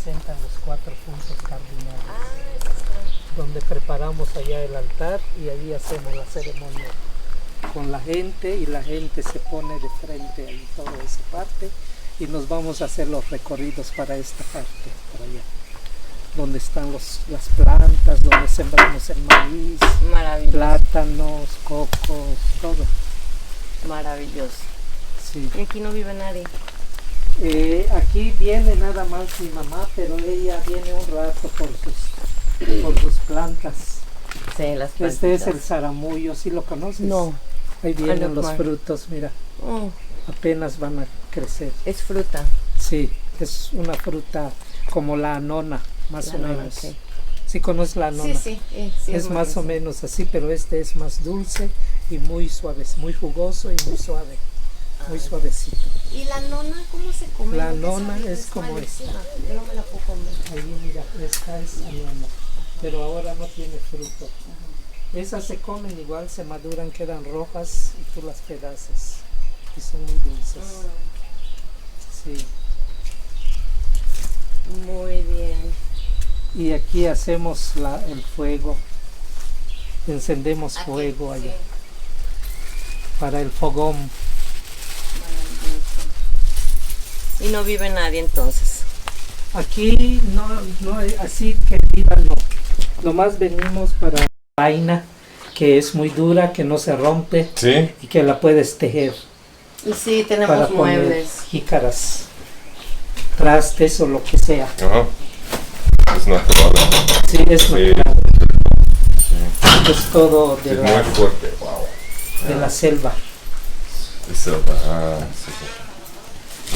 representan los 4 puntos cardinales. Eso está. Donde preparamos allá el altar y allí hacemos la ceremonia con la gente, y la gente se pone de frente en toda esa parte, y nos vamos a hacer los recorridos para esta parte, para allá, donde están las plantas, donde sembramos el maíz, Maravilloso. plátanos, cocos, todo. Maravilloso. Sí. Y aquí no vive nadie. Aquí viene nada más mi mamá, pero ella viene un rato por sus plantas. Sí, las plantitas. Este es el zaramullo, ¿sí lo conoces? No. Ahí vienen Look, los Mar. frutos, mira, apenas van a crecer. Es fruta. Sí, es una fruta como la anona, más La o anona, menos. sí. ¿Sí conoces la anona? Sí. Es más o menos así, pero este es más dulce y muy suave, muy jugoso y muy suave, muy suavecito. ¿Y la nona cómo se come? La Porque nona esa es como malísima. Yo no me la puedo comer. Ahí mira, esta es anona, pero ahora no tiene fruto. Esas se comen igual, se maduran, quedan rojas y tú las pedazas y son muy dulces. Sí. Muy bien. Y aquí hacemos el fuego, encendemos Aquí, fuego allá sí. para el fogón. Maravilloso. Y no vive nadie entonces. Aquí no hay así que viva, no. Nomás venimos para la vaina, que es muy dura, que no se rompe, ¿Sí? y que la puedes tejer Y sí, tenemos para poner muebles. jícaras, trastes o lo que sea. Ajá. Es natural. Sí, es Sí. natural. Es todo Es muy fuerte. Wow. de la selva. Es selva. Sí.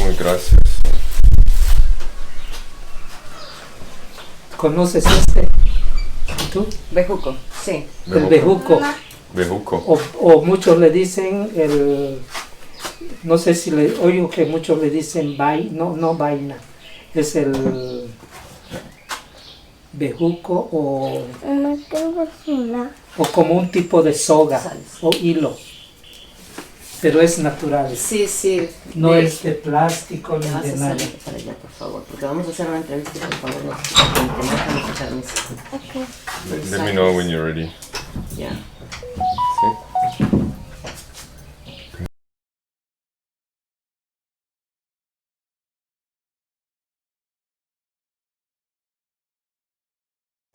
Muy gracias. ¿Conoces este? ¿Tú? Bejuco, sí. El bejuco. Bejuco. O muchos le dicen no sé si oigo que muchos le dicen no vaina, es el bejuco o como un tipo de soga o hilo, pero es natural, Sí. no es de plástico ni ¿Me vas a de nada. hacer para allá, por favor? Porque vamos a hacer una entrevista y por favor no te permiso. Let me know when you're ready. Ya. ¿Sí?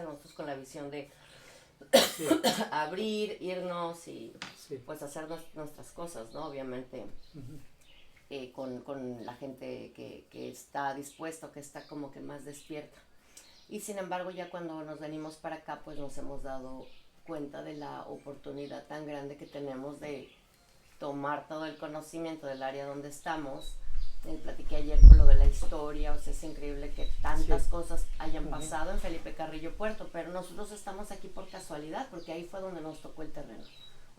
Nosotros con la visión de abrir, irnos y Sí. pues hacer nuestras cosas, ¿no? Obviamente con la gente que está dispuesto, que está como que más despierta. Y sin embargo ya cuando nos venimos para acá pues nos hemos dado cuenta de la oportunidad tan grande que tenemos de tomar todo el conocimiento del área donde estamos. Platiqué ayer con lo de la historia, o sea, es increíble que tantas cosas hayan pasado en Felipe Carrillo Puerto, pero nosotros estamos aquí por casualidad, porque ahí fue donde nos tocó el terreno.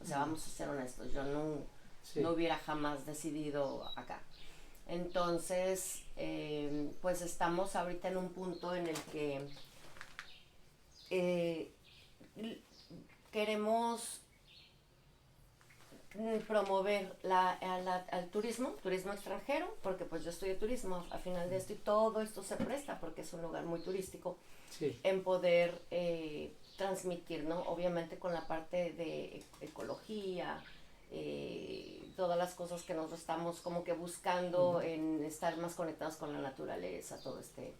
O sea, vamos a ser honestos, yo no hubiera jamás decidido acá. Entonces, pues estamos ahorita en un punto en el que queremos promover al turismo extranjero, porque pues yo estudio turismo, al final de esto y todo esto se presta porque es un lugar muy turístico, en poder transmitir, ¿no? Obviamente con la parte de ecología, todas las cosas que nosotros estamos como que buscando en estar más conectados con la naturaleza, todo este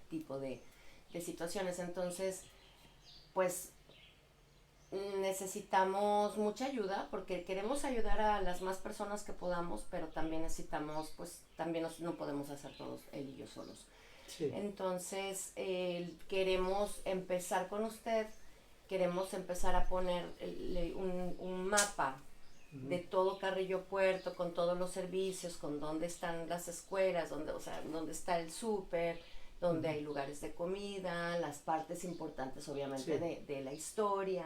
tipo de situaciones. Entonces, pues necesitamos mucha ayuda porque queremos ayudar a las más personas que podamos, pero también necesitamos, pues también no podemos hacer todos él y yo solos. Entonces queremos empezar con usted, queremos empezar a poner un mapa de todo Carrillo Puerto, con todos los servicios, con dónde están las escuelas, dónde está el súper, donde hay lugares de comida, las partes importantes obviamente de la historia,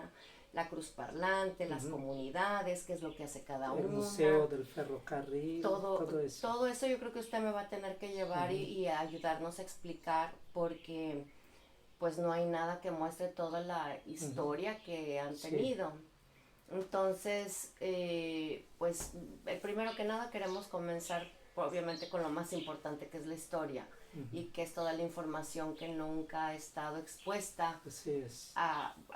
la cruz parlante, las comunidades, qué es lo que hace cada uno. El museo del ferrocarril, todo eso. Todo eso yo creo que usted me va a tener que llevar y ayudarnos a explicar, porque pues no hay nada que muestre toda la historia que han tenido. Entonces, pues primero que nada queremos comenzar obviamente con lo más importante, que es la historia. y que es toda la información que nunca ha estado expuesta Así es.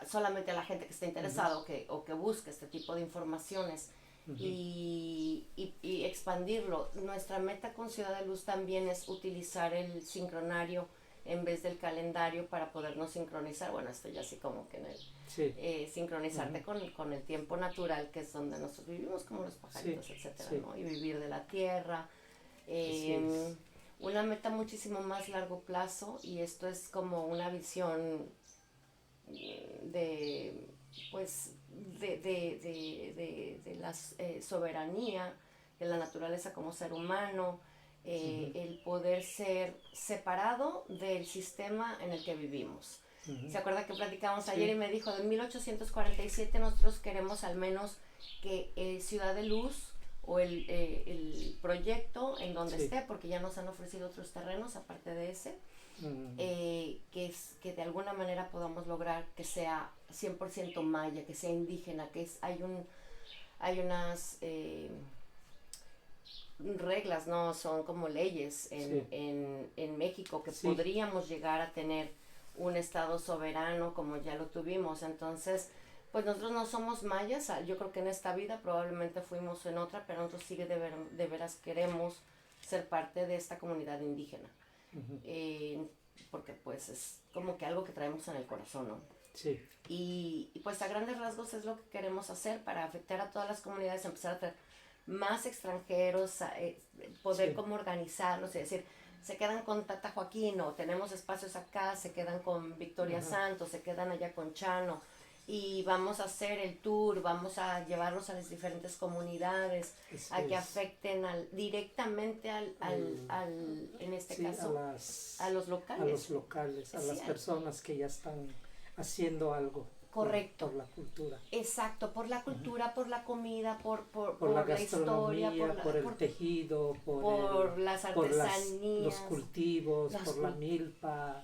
solamente a la gente que está interesada o que busque este tipo de informaciones. Y expandirlo. Nuestra meta con Ciudad de Luz también es utilizar el sincronario en vez del calendario para podernos sincronizar. Bueno, esto ya así como que en el sincronizarte con el tiempo natural, que es donde nosotros vivimos como los pajaritos, etcétera, ¿no? Y vivir de la tierra. Una meta muchísimo más largo plazo, y esto es como una visión de la soberanía de la naturaleza como ser humano, el poder ser separado del sistema en el que vivimos. ¿Se acuerda que platicamos ayer y me dijo, de 1847 nosotros queremos al menos que Ciudad de Luz o el proyecto en donde esté, porque ya nos han ofrecido otros terrenos aparte de ese, que de alguna manera podamos lograr que sea 100% maya, que sea indígena, que hay unas reglas, no son como leyes en México, que podríamos llegar a tener un estado soberano como ya lo tuvimos. Entonces, pues nosotros no somos mayas, yo creo que en esta vida probablemente fuimos en otra, pero nosotros sí de veras queremos ser parte de esta comunidad indígena. Porque pues es como que algo que traemos en el corazón, ¿no? Sí. Y pues a grandes rasgos es lo que queremos hacer para afectar a todas las comunidades, empezar a traer más extranjeros, poder como organizarnos, es decir, se quedan con Tata Joaquín, o tenemos espacios acá, se quedan con Victoria Santos, se quedan allá con Chano, y vamos a hacer el tour, vamos a llevarlos a las diferentes comunidades, a que afecten directamente en este caso, a los locales. A los locales, a las personas que ya están haciendo algo. Correcto. Por la cultura. Exacto, por la cultura, por la comida, por la gastronomía, historia, por el tejido, por las artesanías, los cultivos, por la milpa,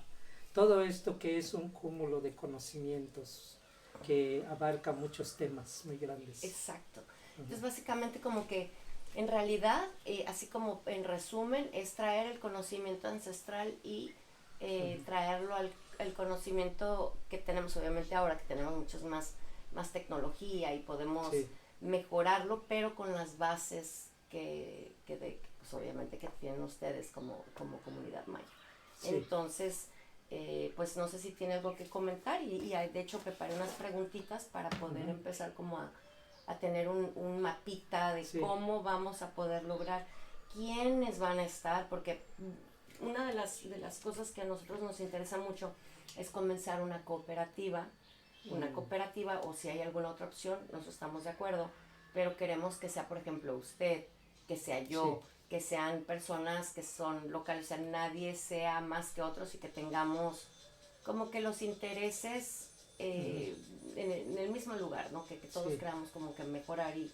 todo esto que es un cúmulo de conocimientos que abarca muchos temas muy grandes. Exacto. Entonces básicamente como que en realidad, así como en resumen, es traer el conocimiento ancestral y traerlo al conocimiento que tenemos obviamente ahora, que tenemos muchos más tecnología y podemos mejorarlo, pero con las bases que pues obviamente que tienen ustedes como comunidad maya. Entonces, pues no sé si tiene algo que comentar, y de hecho preparé unas preguntitas para poder empezar como a tener un mapita de cómo vamos a poder lograr, quiénes van a estar, porque una de las cosas que a nosotros nos interesa mucho es comenzar una cooperativa, o si hay alguna otra opción, nosotros estamos de acuerdo, pero queremos que sea, por ejemplo, usted, que sea yo, que sean personas que son locales, o sea, nadie sea más que otros, y que tengamos como que los intereses en el mismo lugar, ¿no? Que todos queramos como que mejorar y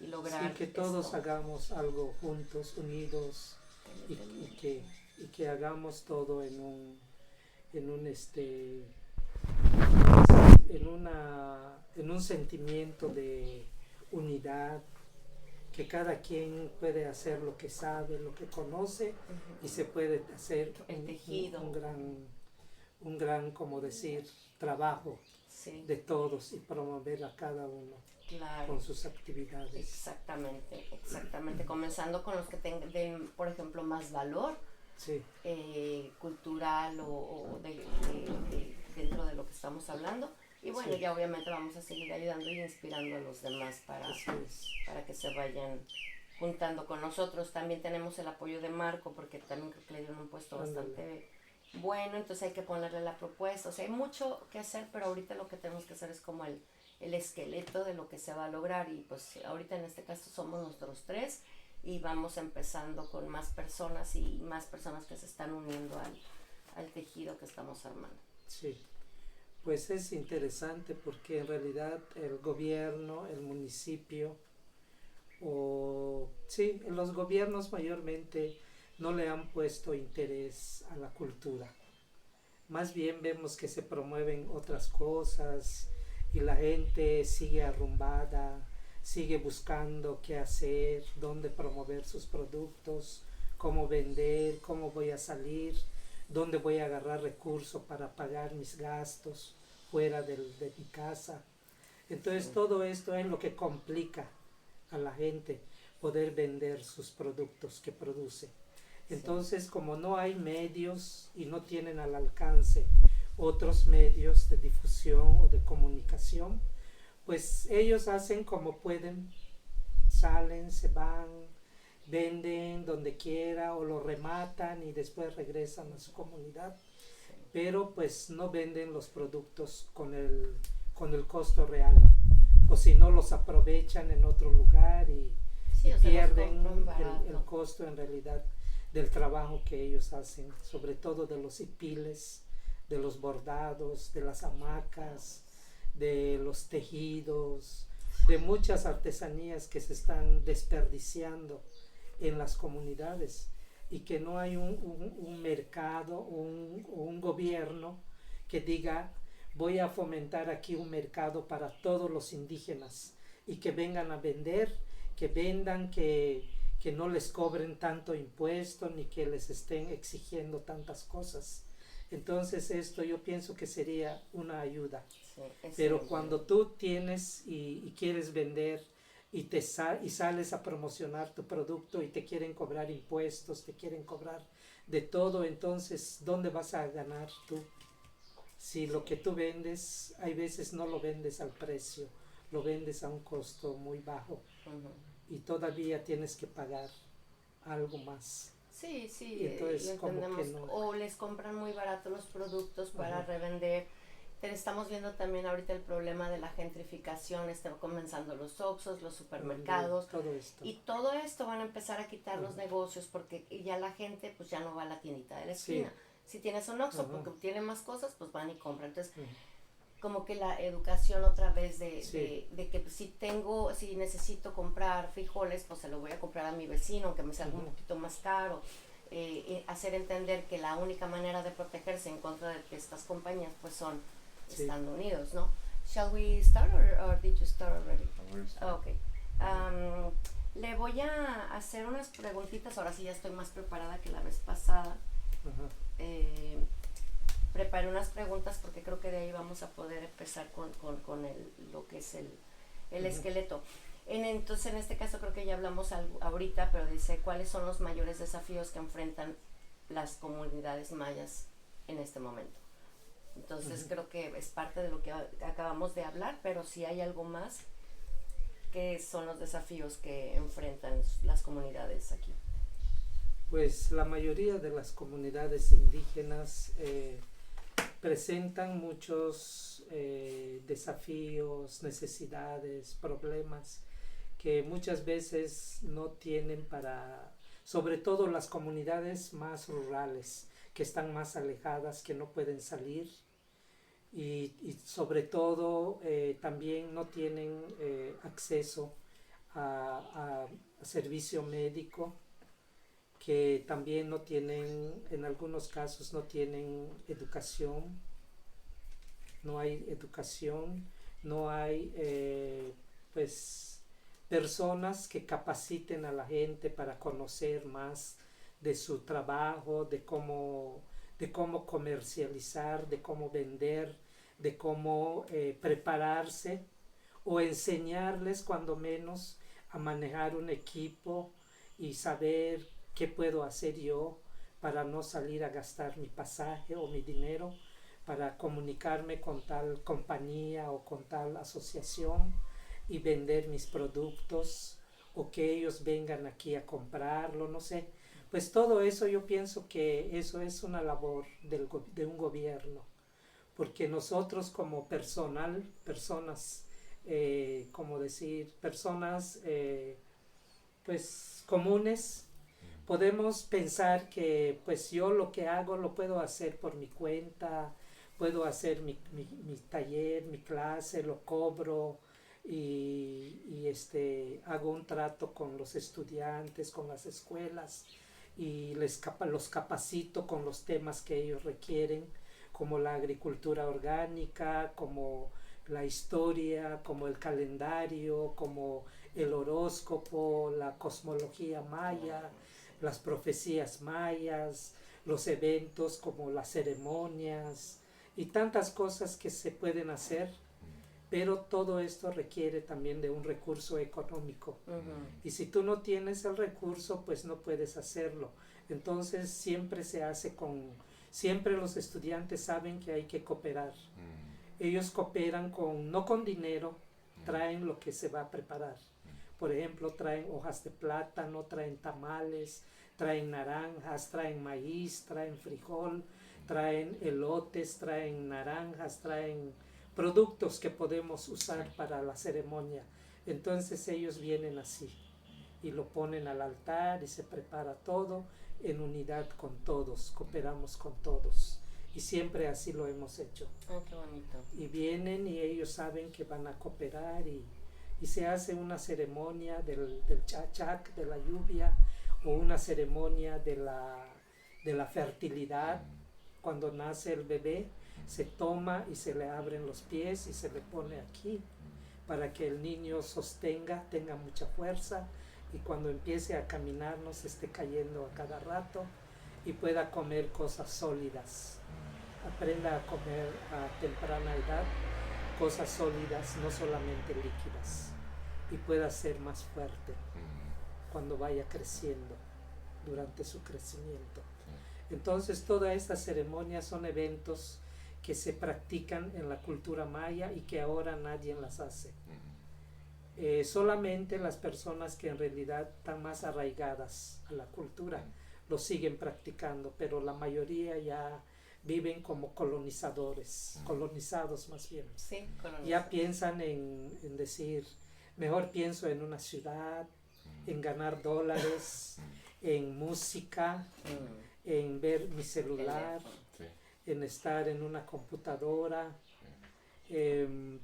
lograr. Sí, que todos hagamos algo juntos, unidos, y que hagamos todo en un sentimiento de unidad, que cada quien puede hacer lo que sabe, lo que conoce, y se puede hacer un gran, como decir, trabajo de todos, y promover a cada uno con sus actividades. Exactamente, comenzando con los que den, por ejemplo, más valor cultural o dentro de lo que estamos hablando. Y bueno, ya obviamente vamos a seguir ayudando y inspirando a los demás para que se vayan juntando con nosotros. También tenemos el apoyo de Marco, porque también creo que le dieron un puesto bastante bueno, entonces hay que ponerle la propuesta. O sea, hay mucho que hacer, pero ahorita lo que tenemos que hacer es como el esqueleto de lo que se va a lograr, y pues ahorita en este caso somos nosotros tres, y vamos empezando con más personas y más personas que se están uniendo al tejido que estamos armando. Sí. Pues es interesante, porque en realidad el gobierno, el municipio, los gobiernos mayormente no le han puesto interés a la cultura. Más bien vemos que se promueven otras cosas, y la gente sigue arrumbada, sigue buscando qué hacer, dónde promover sus productos, cómo vender, cómo voy a salir, dónde voy a agarrar recursos para pagar mis gastos fuera de mi casa. Entonces todo esto es lo que complica a la gente poder vender sus productos que produce. Entonces, como no hay medios y no tienen al alcance otros medios de difusión o de comunicación, pues ellos hacen como pueden, salen, se van, venden donde quiera o lo rematan y después regresan a su comunidad, pero pues no venden los productos con el costo real, o si no los aprovechan en otro lugar y pierden el costo en realidad del trabajo que ellos hacen, sobre todo de los hipiles, de los bordados, de las hamacas, de los tejidos, de muchas artesanías que se están desperdiciando en las comunidades y que no hay un mercado o un gobierno que diga voy a fomentar aquí un mercado para todos los indígenas y que vengan a vender, que vendan, que no les cobren tanto impuesto ni que les estén exigiendo tantas cosas. Entonces esto yo pienso que sería una ayuda. Sí, pero cuando tú tienes y quieres vender y sales a promocionar tu producto y te quieren cobrar impuestos, te quieren cobrar de todo, entonces ¿dónde vas a ganar tú? Si lo que tú vendes, hay veces no lo vendes al precio, lo vendes a un costo muy bajo y todavía tienes que pagar algo más. Sí, sí, y entonces, lo entendemos. No. O les compran muy barato los productos para revender. Pero estamos viendo también ahorita el problema de la gentrificación, están comenzando los Oxxos, los supermercados, y todo esto van a empezar a quitar los negocios porque ya la gente pues ya no va a la tiendita de la esquina. Sí. Si tienes un Oxxo porque tiene más cosas, pues van y compran. Entonces, como que la educación otra vez de que pues, si necesito comprar frijoles, pues se lo voy a comprar a mi vecino, aunque me salga un poquito más caro. Hacer entender que la única manera de protegerse en contra de estas compañías pues son estando unidos, ¿no? Shall we start or did you start already? Okay. Le voy a hacer unas preguntitas, ahora sí ya estoy más preparada que la vez pasada. Preparé unas preguntas porque creo que de ahí vamos a poder empezar con lo que es el esqueleto. Entonces en este caso creo que ya hablamos ahorita, pero dice cuáles son los mayores desafíos que enfrentan las comunidades mayas en este momento. Entonces creo que es parte de lo que acabamos de hablar, pero si hay algo más, ¿qué son los desafíos que enfrentan las comunidades aquí? Pues la mayoría de las comunidades indígenas presentan muchos desafíos, necesidades, problemas que muchas veces no tienen sobre todo las comunidades más rurales, que están más alejadas, que no pueden salir y sobre todo también no tienen acceso a servicio médico, que también no tienen, en algunos casos no tienen educación, no hay educación, no hay pues personas que capaciten a la gente para conocer más de su trabajo, de cómo comercializar, de cómo vender, de cómo prepararse o enseñarles cuando menos a manejar un equipo y saber qué puedo hacer yo para no salir a gastar mi pasaje o mi dinero para comunicarme con tal compañía o con tal asociación y vender mis productos o que ellos vengan aquí a comprarlo, no sé. Pues todo eso yo pienso que eso es una labor de un gobierno, porque nosotros como personas, personas pues comunes, podemos pensar que pues yo lo que hago lo puedo hacer por mi cuenta, puedo hacer mi taller, mi clase, lo cobro y hago un trato con los estudiantes, con las escuelas y los capacito con los temas que ellos requieren, como la agricultura orgánica, como la historia, como el calendario, como el horóscopo, la cosmología maya. las profecías mayas, los eventos como las ceremonias y tantas cosas que se pueden hacer, pero todo esto requiere también de un recurso económico. Y si tú no tienes el recurso, pues no puedes hacerlo. Entonces siempre se hace siempre los estudiantes saben que hay que cooperar. Ellos cooperan no con dinero, traen lo que se va a preparar. Por ejemplo, traen hojas de plátano, traen tamales, traen naranjas, traen maíz, traen frijol, traen elotes, traen naranjas, traen productos que podemos usar para la ceremonia. Entonces ellos vienen así y lo ponen al altar y se prepara todo en unidad con todos, cooperamos con todos. Y siempre así lo hemos hecho. Oh, qué bonito. Y vienen y ellos saben que van a cooperar y se hace una ceremonia del chachac, de la lluvia, o una ceremonia de la fertilidad. Cuando nace el bebé, se toma y se le abren los pies y se le pone aquí para que el niño sostenga, tenga mucha fuerza y cuando empiece a caminar no se esté cayendo a cada rato y pueda comer cosas sólidas. Aprenda a comer a temprana edad cosas sólidas, no solamente líquidas, y pueda ser más fuerte cuando vaya creciendo, durante su crecimiento. Entonces todas estas ceremonias son eventos que se practican en la cultura maya y que ahora nadie las hace. Solamente las personas que en realidad están más arraigadas a la cultura lo siguen practicando, pero la mayoría ya viven como colonizados más bien. Sí, ya piensan en decir, mejor pienso en una ciudad, en ganar dólares, en música, en ver mi celular, en estar en una computadora,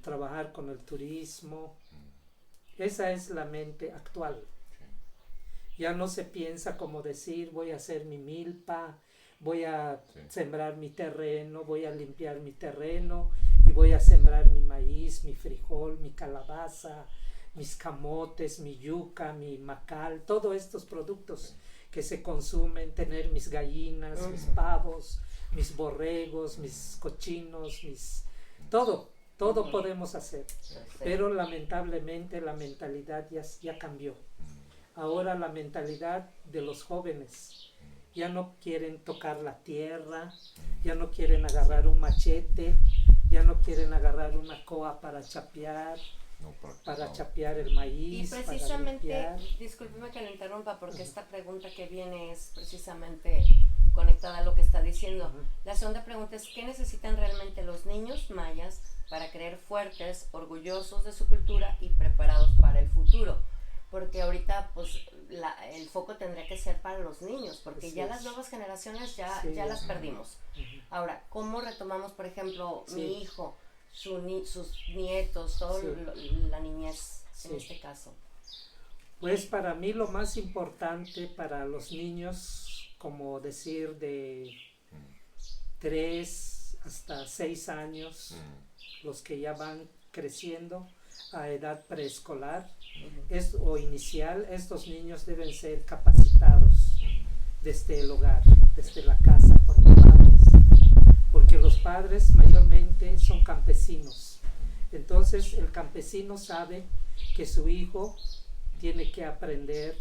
trabajar con el turismo. Esa es la mente actual. Ya no se piensa como decir, voy a hacer mi milpa, voy a sembrar mi terreno, voy a limpiar mi terreno y voy a sembrar mi maíz, mi frijol, mi calabaza, mis camotes, mi yuca, mi macal, todos estos productos que se consumen, tener mis gallinas, mis pavos, mis borregos, mis cochinos, todo podemos hacer. Pero lamentablemente la mentalidad ya cambió. Ahora la mentalidad de los jóvenes ya no quieren tocar la tierra, ya no quieren agarrar un machete, ya no quieren agarrar una coa para chapear, chapear el maíz. Y precisamente, discúlpeme que le interrumpa, porque esta pregunta que viene es precisamente conectada a lo que está diciendo. La segunda pregunta es, ¿qué necesitan realmente los niños mayas para creer fuertes, orgullosos de su cultura y preparados para el futuro? Porque ahorita pues el foco tendría que ser para los niños, porque ya las nuevas generaciones ya las perdimos. Ahora, ¿cómo retomamos, por ejemplo, mi hijo, sus nietos, toda la niñez en este caso? Pues para mí lo más importante para los niños, como decir de 3 hasta 6 años, los que ya van creciendo a edad preescolar o inicial, estos niños deben ser capacitados desde el hogar, desde la casa por los padres, porque los padres mayormente son campesinos. Entonces el campesino sabe que su hijo tiene que aprender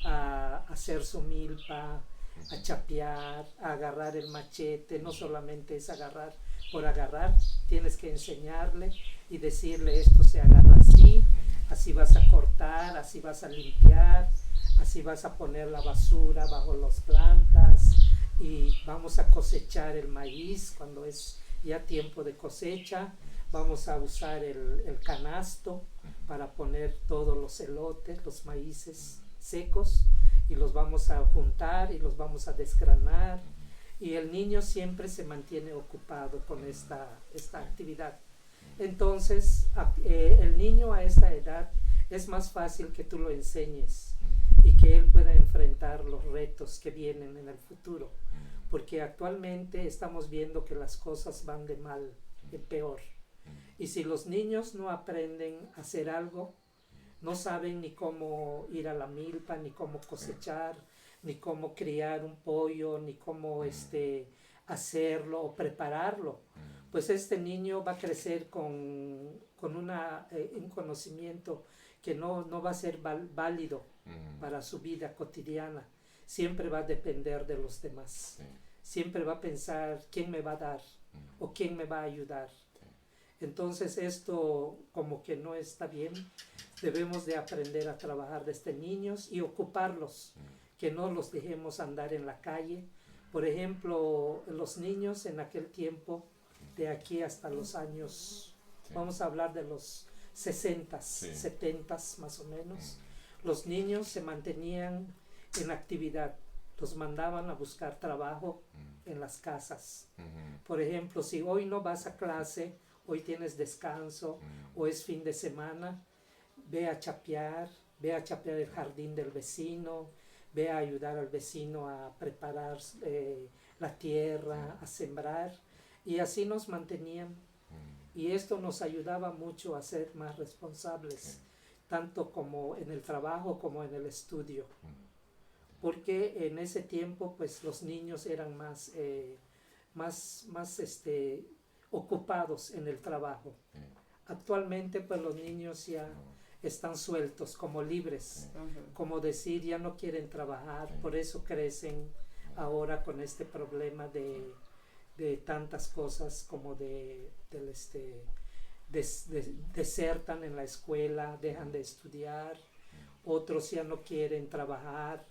a hacer su milpa, a chapear, a agarrar el machete. No solamente es agarrar por agarrar, tienes que enseñarle y decirle, esto se agarra así, así vas a cortar, así vas a limpiar, así vas a poner la basura bajo las plantas y vamos a cosechar el maíz cuando es ya tiempo de cosecha. Vamos a usar el canasto para poner todos los elotes, los maíces secos, y los vamos a juntar y los vamos a desgranar. Y el niño siempre se mantiene ocupado con esta actividad. Entonces, el niño a esta edad es más fácil que tú lo enseñes y que él pueda enfrentar los retos que vienen en el futuro. Porque actualmente estamos viendo que las cosas van de mal en peor. Y si los niños no aprenden a hacer algo, no saben ni cómo ir a la milpa, ni cómo cosechar, ni cómo criar un pollo, ni cómo hacerlo o prepararlo. Pues este niño va a crecer con un conocimiento que no va a ser válido para su vida cotidiana. Siempre va a depender de los demás. Sí. Siempre va a pensar quién me va a dar o quién me va a ayudar. Entonces esto como que no está bien. Debemos de aprender a trabajar desde niños y ocuparlos, que no los dejemos andar en la calle. Por ejemplo, los niños en aquel tiempo, de aquí hasta los años, vamos a hablar de los 60, 70 más o menos, los niños se mantenían en actividad, los mandaban a buscar trabajo en las casas. Por ejemplo, si hoy no vas a clase, hoy tienes descanso o es fin de semana, ve a chapear el jardín del vecino, ve a ayudar al vecino a preparar la tierra, a sembrar, y así nos mantenían. Y esto nos ayudaba mucho a ser más responsables, tanto como en el trabajo como en el estudio. Porque en ese tiempo pues los niños eran más ocupados en el trabajo. Actualmente pues los niños ya están sueltos, como libres, como decir, ya no quieren trabajar, por eso crecen ahora con este problema de tantas cosas como desertan en la escuela, dejan de estudiar, otros ya no quieren trabajar,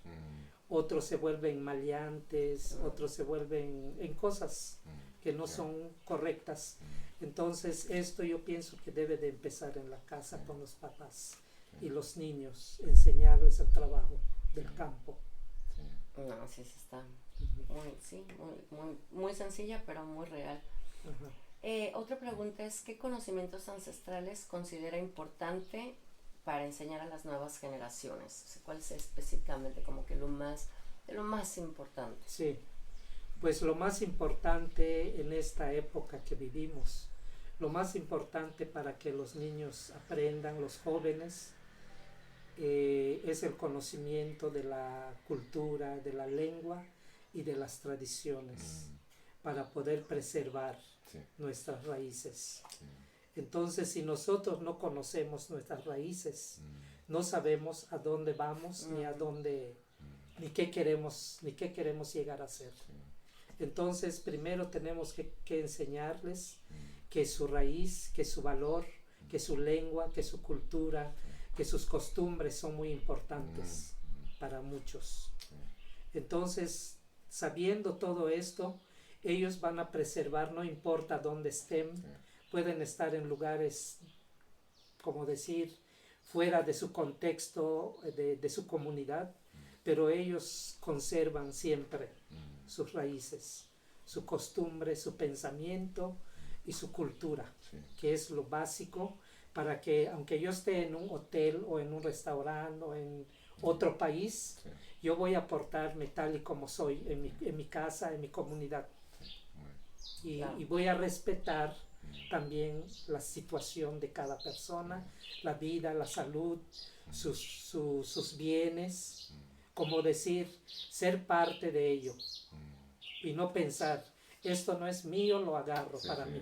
otros se vuelven maleantes, otros se vuelven en cosas que no son correctas. Entonces esto yo pienso que debe de empezar en la casa con los papás y los niños, enseñarles el trabajo del campo. No, sí, está muy sencilla, pero muy real. Otra pregunta es, ¿qué conocimientos ancestrales considera importante para enseñar a las nuevas generaciones? O sea, ¿cuál es específicamente como que lo más importante? Sí, pues lo más importante en esta época que vivimos, lo más importante para que los niños aprendan, los jóvenes, es el conocimiento de la cultura, de la lengua y de las tradiciones, para poder preservar nuestras raíces. Entonces, si nosotros no conocemos nuestras raíces, no sabemos a dónde vamos, ni qué queremos llegar a ser. Entonces, primero tenemos que enseñarles que su raíz, que su valor, que su lengua, que su cultura, que sus costumbres son muy importantes para muchos. Entonces, sabiendo todo esto, ellos van a preservar, no importa dónde estén, pueden estar en lugares, como decir, fuera de su contexto, de su comunidad, pero ellos conservan siempre sus raíces, su costumbre, su pensamiento y su cultura, que es lo básico para que, aunque yo esté en un hotel o en un restaurante o en otro país, yo voy a portarme tal y como soy en mi casa, en mi comunidad. Y voy a respetar también la situación de cada persona, la vida, la salud, sus bienes, como decir, ser parte de ello y no pensar, esto no es mío, lo agarro para mí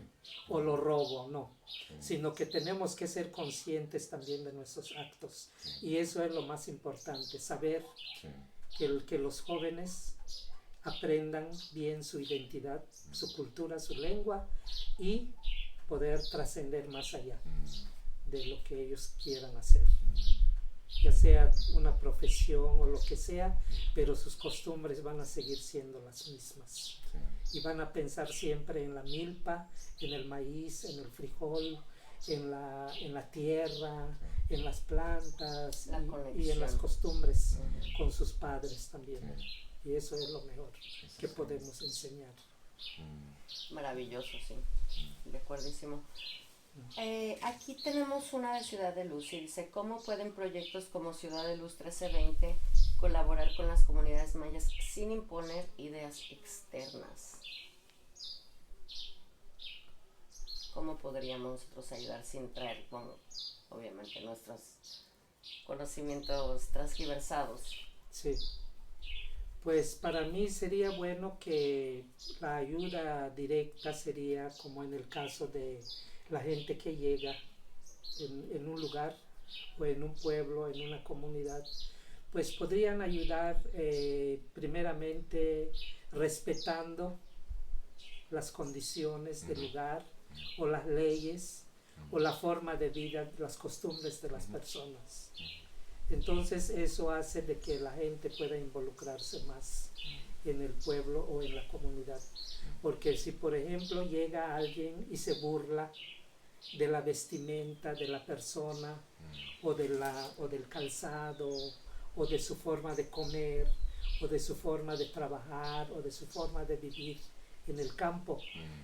o lo robo, no, sino que tenemos que ser conscientes también de nuestros actos, y eso es lo más importante, saber que los jóvenes aprendan bien su identidad, su cultura, su lengua, y poder trascender más allá de lo que ellos quieran hacer, ya sea una profesión o lo que sea, pero sus costumbres van a seguir siendo las mismas, y van a pensar siempre en la milpa, en el maíz, en el frijol, en la tierra, en las plantas y en las costumbres con sus padres también. Y eso es lo mejor que podemos enseñar. Maravilloso, sí, de acuerdísimo. Aquí tenemos una de Ciudad de Luz y dice, ¿cómo pueden proyectos como Ciudad de Luz 1320 colaborar con las comunidades mayas sin imponer ideas externas? ¿Cómo podríamos nosotros ayudar sin traer, obviamente, nuestros conocimientos transgiversados? Sí, Pues para mí sería bueno que la ayuda directa sería como en el caso de la gente que llega en un lugar o en un pueblo, en una comunidad, pues podrían ayudar primeramente respetando las condiciones del lugar o las leyes o la forma de vida, las costumbres de las personas. Entonces eso hace de que la gente pueda involucrarse más en el pueblo o en la comunidad. Porque si por ejemplo llega alguien y se burla de la vestimenta de la persona o del calzado o de su forma de comer o de su forma de trabajar o de su forma de vivir en el campo,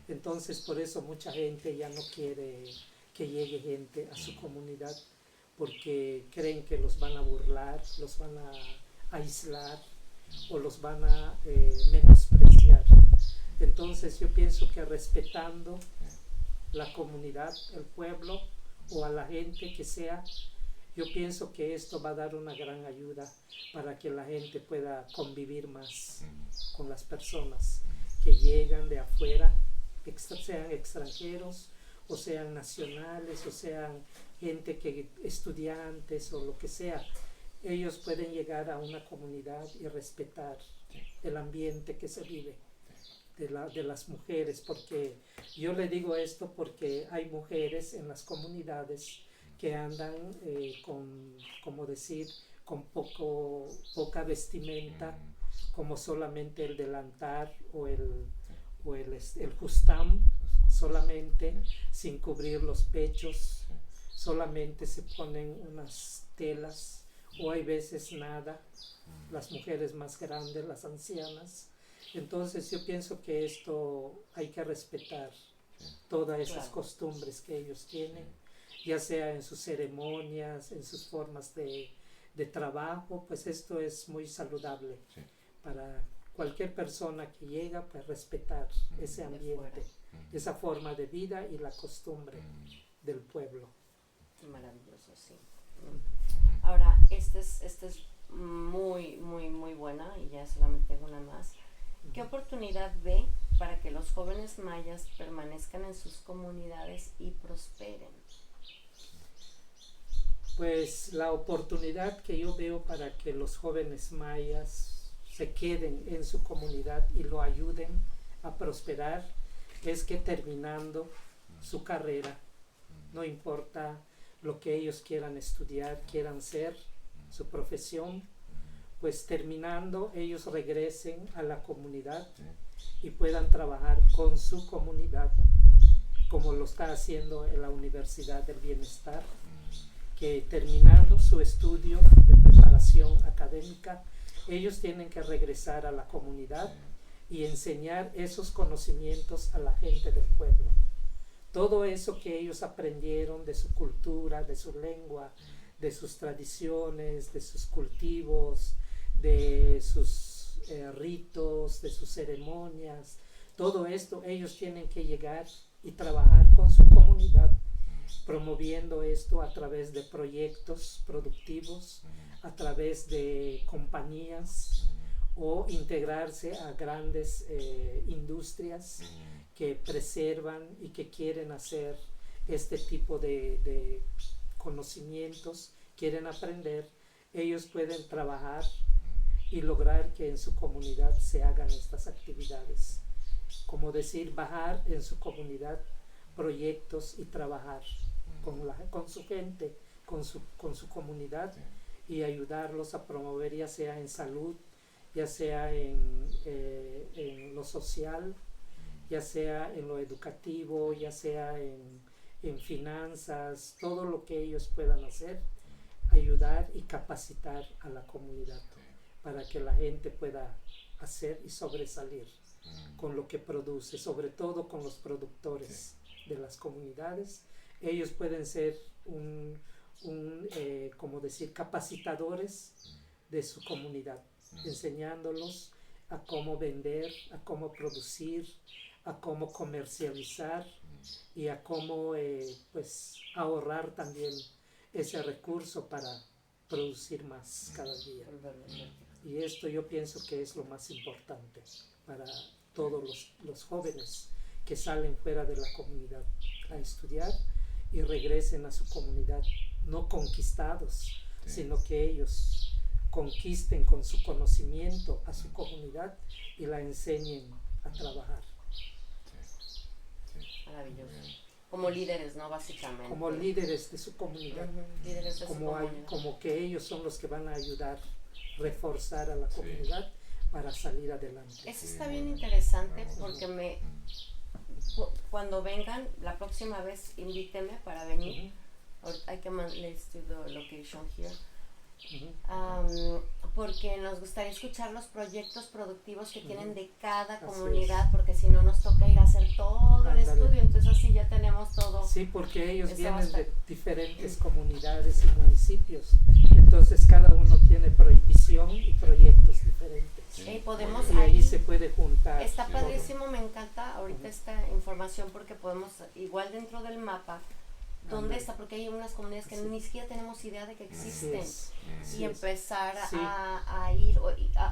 entonces por eso mucha gente ya no quiere que llegue gente a su comunidad, porque creen que los van a burlar, los van a aislar o los van a menospreciar. Entonces yo pienso que respetando la comunidad, el pueblo o a la gente que sea, yo pienso que esto va a dar una gran ayuda para que la gente pueda convivir más con las personas que llegan de afuera, sean extranjeros o sean nacionales o sean gente que estudiantes o lo que sea. Ellos pueden llegar a una comunidad y respetar el ambiente que se vive de las mujeres, porque yo le digo esto porque hay mujeres en las comunidades que andan con, como decir, con poca vestimenta, como solamente el delantal o el justam, solamente sin cubrir los pechos, solamente se ponen unas telas o hay veces nada, las mujeres más grandes, las ancianas. Entonces yo pienso que esto hay que respetar todas esas costumbres que ellos tienen, ya sea en sus ceremonias, en sus formas de trabajo, pues esto es muy saludable para cualquier persona que llega, pues respetar ese ambiente, esa forma de vida y la costumbre del pueblo. Maravilloso, sí. Ahora, esta es muy, muy, muy buena y ya solamente tengo una más. ¿Qué oportunidad ve para que los jóvenes mayas permanezcan en sus comunidades y prosperen? Pues la oportunidad que yo veo para que los jóvenes mayas se queden en su comunidad y lo ayuden a prosperar es que terminando su carrera, no importa lo que ellos quieran estudiar, quieran ser, su profesión, pues terminando ellos regresen a la comunidad y puedan trabajar con su comunidad, como lo está haciendo en la Universidad del Bienestar, que terminando su estudio de preparación académica, ellos tienen que regresar a la comunidad y enseñar esos conocimientos a la gente del pueblo. Todo eso que ellos aprendieron de su cultura, de su lengua, de sus tradiciones, de sus cultivos, de sus ritos, de sus ceremonias, todo esto ellos tienen que llegar y trabajar con su comunidad, promoviendo esto a través de proyectos productivos, a través de compañías o integrarse a grandes industrias que preservan y que quieren hacer este tipo de conocimientos, quieren aprender. Ellos pueden trabajar y lograr que en su comunidad se hagan estas actividades, como decir, bajar en su comunidad proyectos y trabajar con su gente, con su comunidad y ayudarlos a promover, ya sea en salud, ya sea en lo social, ya sea en lo educativo, ya sea en finanzas, todo lo que ellos puedan hacer, ayudar y capacitar a la comunidad para que la gente pueda hacer y sobresalir con lo que produce, sobre todo con los productores de las comunidades. Ellos pueden ser como decir, capacitadores de su comunidad, enseñándolos a cómo vender, a cómo producir, a cómo comercializar y a cómo pues ahorrar también ese recurso para producir más cada día. Y esto yo pienso que es lo más importante para todos los jóvenes que salen fuera de la comunidad a estudiar y regresen a su comunidad, no conquistados, sino que ellos conquisten con su conocimiento a su comunidad y la enseñen a trabajar. Maravilloso. Como líderes, ¿no? Básicamente. Como líderes de su comunidad. Líderes de su comunidad. Como que ellos son los que van a ayudar, reforzar a la comunidad para salir adelante. Eso está bien interesante porque cuando vengan, la próxima vez invíteme para venir. I can let's do the location here. Porque nos gustaría escuchar los proyectos productivos que tienen de cada comunidad, porque si no nos toca ir a hacer todo el estudio, entonces así ya tenemos todo. Sí, porque ellos vienen de diferentes comunidades y municipios, entonces cada uno tiene visión y proyectos diferentes. Podemos y ahí se puede juntar. Está padrísimo, me encanta ahorita esta información porque podemos, igual dentro del mapa, ¿dónde está? Porque hay unas comunidades que ni siquiera tenemos idea de que existen. Y empezar a ir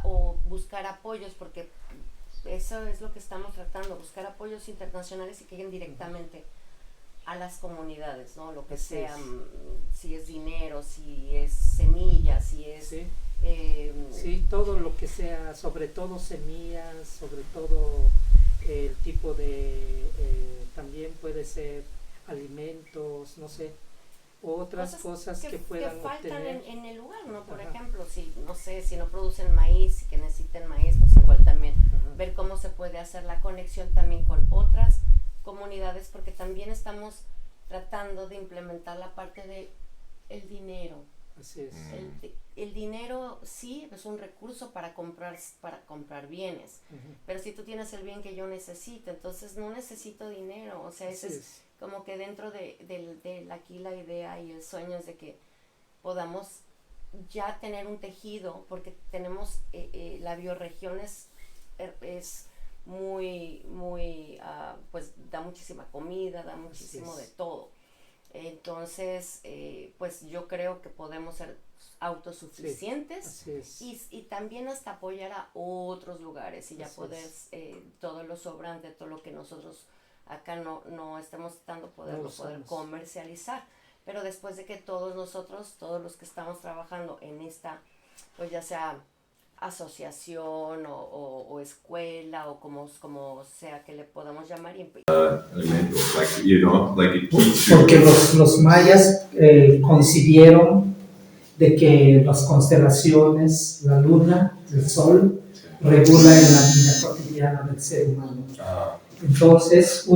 o buscar apoyos, porque eso es lo que estamos tratando, buscar apoyos internacionales y que lleguen directamente a las comunidades, ¿no? Lo que sea, si es dinero, si es semillas, si es... Sí, todo lo que sea, sobre todo semillas, sobre todo el tipo de... también puede ser alimentos, no sé, otras cosas que puedan que faltan obtener en el lugar, ¿no? Por ejemplo, si no sé, si no producen maíz y que necesiten maíz, pues igual también ver cómo se puede hacer la conexión también con otras comunidades, porque también estamos tratando de implementar la parte de el dinero. Así es. El dinero sí es un recurso para comprar bienes, pero si tú tienes el bien que yo necesito, entonces no necesito dinero, o sea, ese es como que dentro de aquí la idea y el sueño es de que podamos ya tener un tejido, porque tenemos, la bioregión es muy, pues da muchísima comida, da muchísimo de todo. Entonces, pues yo creo que podemos ser autosuficientes y también hasta apoyar a otros lugares y ya poder, todo lo sobrante, todo lo que nosotros acá no estamos dando, poder comercializar. Pero después de que todos los que estamos trabajando en esta, pues ya sea asociación o escuela o como sea que le podamos llamar. Porque los mayas concibieron de que las constelaciones, la luna, el sol, regula en la vida cotidiana del ser humano. Entonces,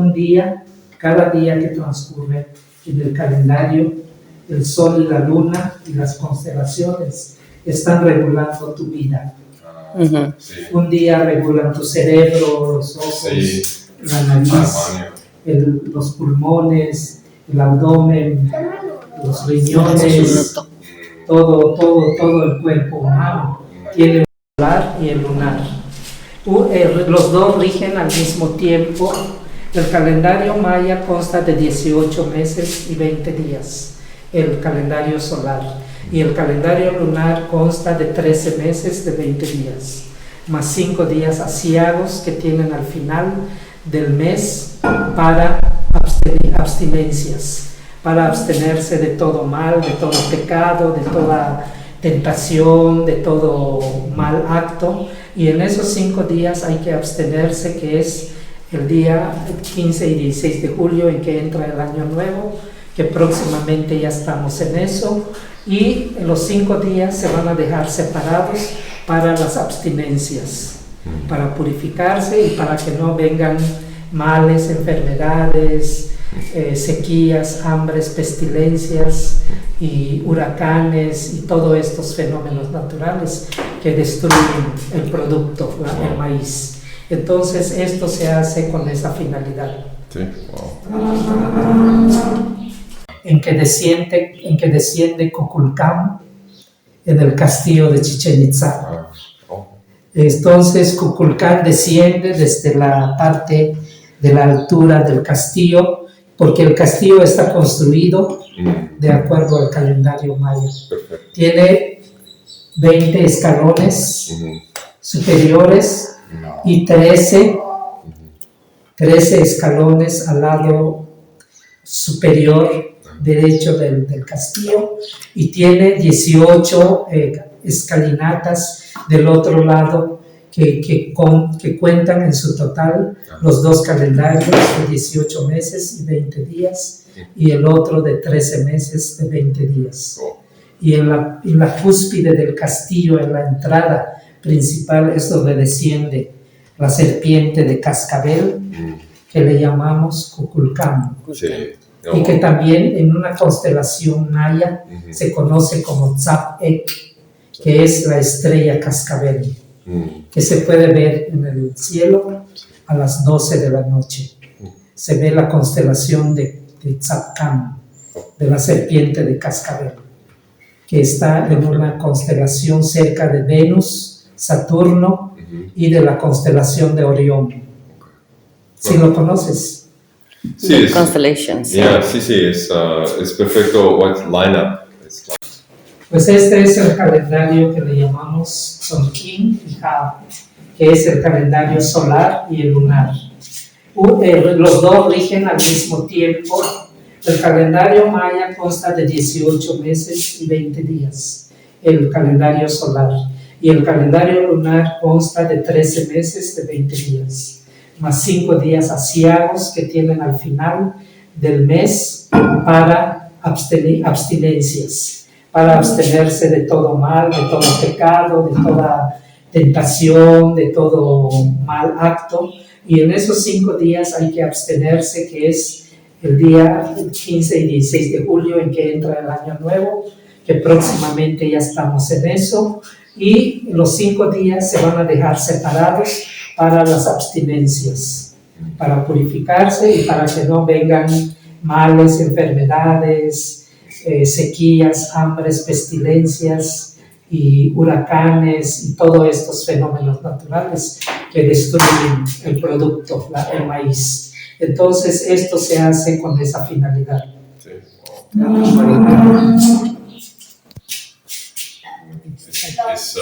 cada día que transcurre en el calendario, el sol y la luna y las constelaciones están regulando tu vida. Un día regulan tu cerebro, los ojos, la nariz, los pulmones, el abdomen, los riñones, todo el cuerpo humano tiene el solar y el lunar. Los dos rigen al mismo tiempo. El calendario maya consta de 18 meses y 20 días, el calendario solar. Y el calendario lunar consta de 13 meses de 20 días, más 5 días aciagos que tienen al final del mes para abstinencias, para abstenerse de todo mal, de todo pecado, de toda tentación, de todo mal acto. Y en esos 5 días hay que abstenerse, que es el día 15 y 16 de julio en que entra el año nuevo, que próximamente ya estamos en eso. Y los 5 días se van a dejar separados para las abstinencias, para purificarse y para que no vengan males, enfermedades, sequías, hambres, pestilencias y huracanes y todos estos fenómenos naturales que destruyen el producto, el maíz. Entonces esto se hace con esa finalidad. Sí, wow. En que desciende Kukulcán en el castillo de Chichén Itzá. Entonces Kukulcán desciende desde la parte de la altura del castillo, porque el castillo está construido de acuerdo al calendario maya. Tiene 20 escalones Mhm. superiores y 13 escalones al lado superior derecho del castillo, y tiene 18 escalinatas del otro lado que cuentan en su total los dos calendarios de 18 meses y 20 días y el otro de 13 meses de 20 días. Y en la cúspide del castillo, en la entrada principal, es donde desciende la serpiente de cascabel, que le llamamos Kukulcán, Sí. y que también en una constelación maya se conoce como Tzap-Ek, que es la estrella cascabel, que se puede ver en el cielo a las 12 de la noche. Se ve la constelación de Tzapcán, de la serpiente de cascabel, que está en una constelación cerca de Venus, Saturno y de la constelación de Orión. ¿Sí lo conoces? Sí, es, Constellations. yeah, sí, es perfecto. What lineup? It's like, Pues este es el calendario que le llamamos Tzolk'in y Hab, que es el calendario solar y el lunar. Los dos rigen al mismo tiempo. El calendario maya consta de 18 meses y 20 días, el calendario solar. Y el calendario lunar consta de 13 meses de 20 días, más 5 días asiagos que tienen al final del mes para abstinencias, para abstenerse de todo mal, de todo pecado, de toda tentación, de todo mal acto. Y en esos 5 días hay que abstenerse, que es el día 15 y 16 de julio en que entra el año nuevo, que próximamente ya estamos en eso, y los 5 días se van a dejar separados para las abstinencias, para purificarse y para que no vengan males, enfermedades, sequías, hambres, pestilencias y huracanes y todos estos fenómenos naturales que destruyen el producto, el maíz. Entonces esto se hace con esa finalidad. sí. It's